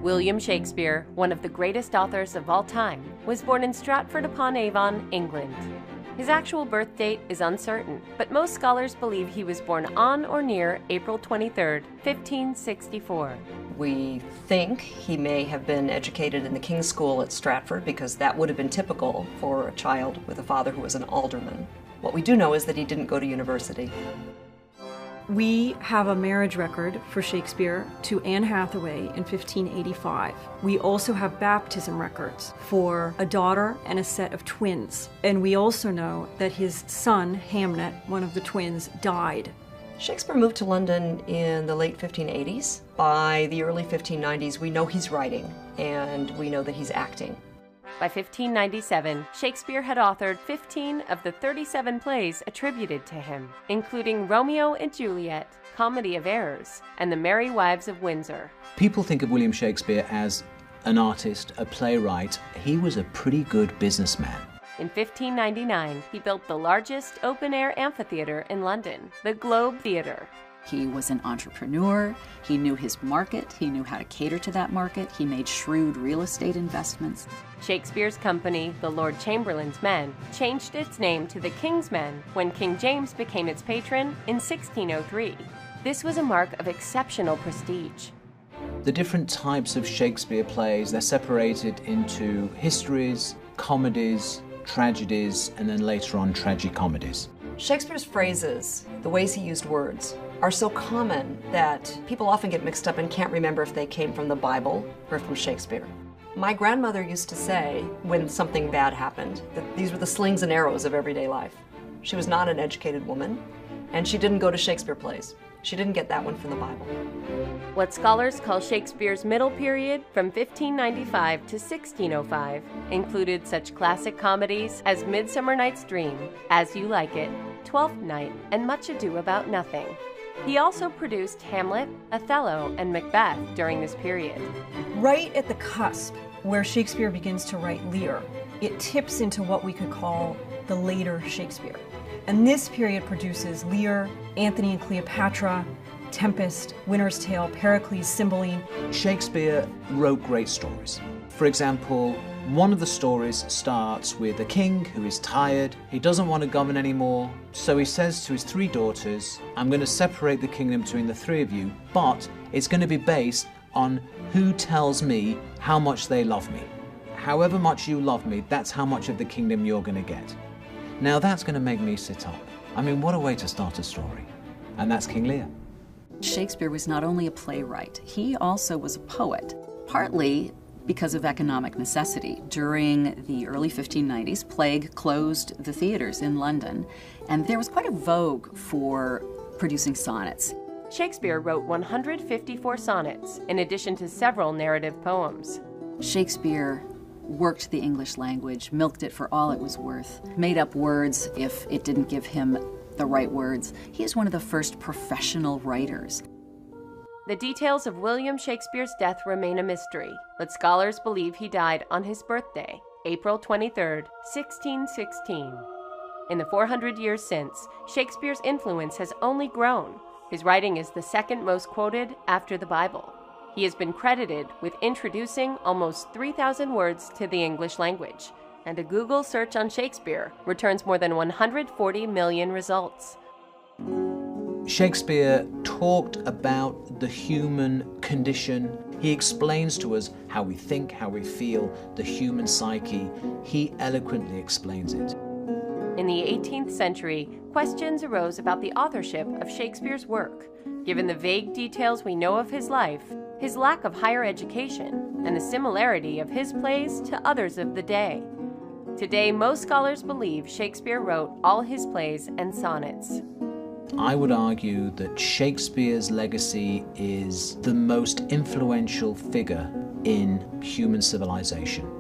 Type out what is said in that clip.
William Shakespeare, one of the greatest authors of all time, was born in Stratford-upon-Avon, England. His actual birth date is uncertain, but most scholars believe he was born on or near April 23, 1564. We think he may have been educated in the King's School at Stratford because that would have been typical for a child with a father who was an alderman. What we do know is that he didn't go to university. We have a marriage record for Shakespeare to Anne Hathaway in 1585. We also have baptism records for a daughter and a set of twins. And we also know that his son, Hamnet, one of the twins, died. Shakespeare moved to London in the late 1580s. By the early 1590s, we know he's writing, and we know that he's acting. By 1597, Shakespeare had authored 15 of the 37 plays attributed to him, including Romeo and Juliet, Comedy of Errors, and The Merry Wives of Windsor. People think of William Shakespeare as an artist, a playwright. He was a pretty good businessman. In 1599, he built the largest open-air amphitheater in London, the Globe Theatre. He was an entrepreneur, he knew his market, he knew how to cater to that market, he made shrewd real estate investments. Shakespeare's company, the Lord Chamberlain's Men, changed its name to the King's Men when King James became its patron in 1603. This was a mark of exceptional prestige. The different types of Shakespeare plays, they're separated into histories, comedies, tragedies, and then later on tragicomedies. Shakespeare's phrases, the ways he used words, are so common that people often get mixed up and can't remember if they came from the Bible or from Shakespeare. My grandmother used to say, when something bad happened, that these were the slings and arrows of everyday life. She was not an educated woman, and she didn't go to Shakespeare plays. She didn't get that one from the Bible. What scholars call Shakespeare's middle period, from 1595 to 1605, included such classic comedies as Midsummer Night's Dream, As You Like It, Twelfth Night, and Much Ado About Nothing. He also produced Hamlet, Othello, and Macbeth during this period. Right at the cusp where Shakespeare begins to write Lear, it tips into what we could call the later Shakespeare. And this period produces Lear, Antony and Cleopatra, Tempest, Winter's Tale, Pericles, Cymbeline. Shakespeare wrote great stories. For example, one of the stories starts with a king who is tired. He doesn't want to govern anymore, so he says to his three daughters, I'm going to separate the kingdom between the three of you, but it's going to be based on who tells me how much they love me. However much you love me, that's how much of the kingdom you're going to get. Now that's going to make me sit up. I mean, what a way to start a story. And that's King Lear. Shakespeare was not only a playwright, he also was a poet, partly because of economic necessity. During the early 1590s, plague closed the theaters in London, and there was quite a vogue for producing sonnets. Shakespeare wrote 154 sonnets, in addition to several narrative poems. Shakespeare worked the English language, milked it for all it was worth, made up words if it didn't give him the right words. He is one of the first professional writers. The details of William Shakespeare's death remain a mystery, but scholars believe he died on his birthday, April 23, 1616. In the 400 years since, Shakespeare's influence has only grown. His writing is the second most quoted after the Bible. He has been credited with introducing almost 3,000 words to the English language, and a Google search on Shakespeare returns more than 140 million results. Shakespeare talked about the human condition. He explains to us how we think, how we feel, the human psyche. He eloquently explains it. In the 18th century, questions arose about the authorship of Shakespeare's work, given the vague details we know of his life, his lack of higher education, and the similarity of his plays to others of the day. Today, most scholars believe Shakespeare wrote all his plays and sonnets. I would argue that Shakespeare's legacy is the most influential figure in human civilization.